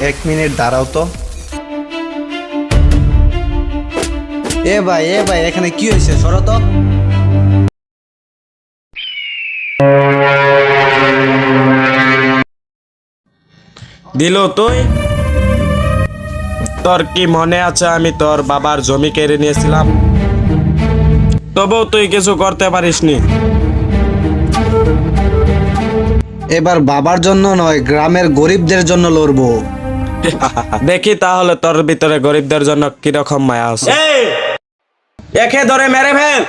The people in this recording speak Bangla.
এক মিনিট দাঁড়াও তো। এ ভাই এখানে কি হয়েছে, সরো তো। দিল তুই, তোর কি মনে আছে আমি তোর বাবার জমি কেড়ে নিয়েছিলাম? তবুও তুই কিছু করতে পারিসনি। এবার বাবার জন্য নয়, গ্রামের গরিবদের জন্য লড়বো। দেখি তাহলে তোর ভিতরে গরিবদের জন্য কিরকম মায়া আছে। একে ধরে মেরে ফেল।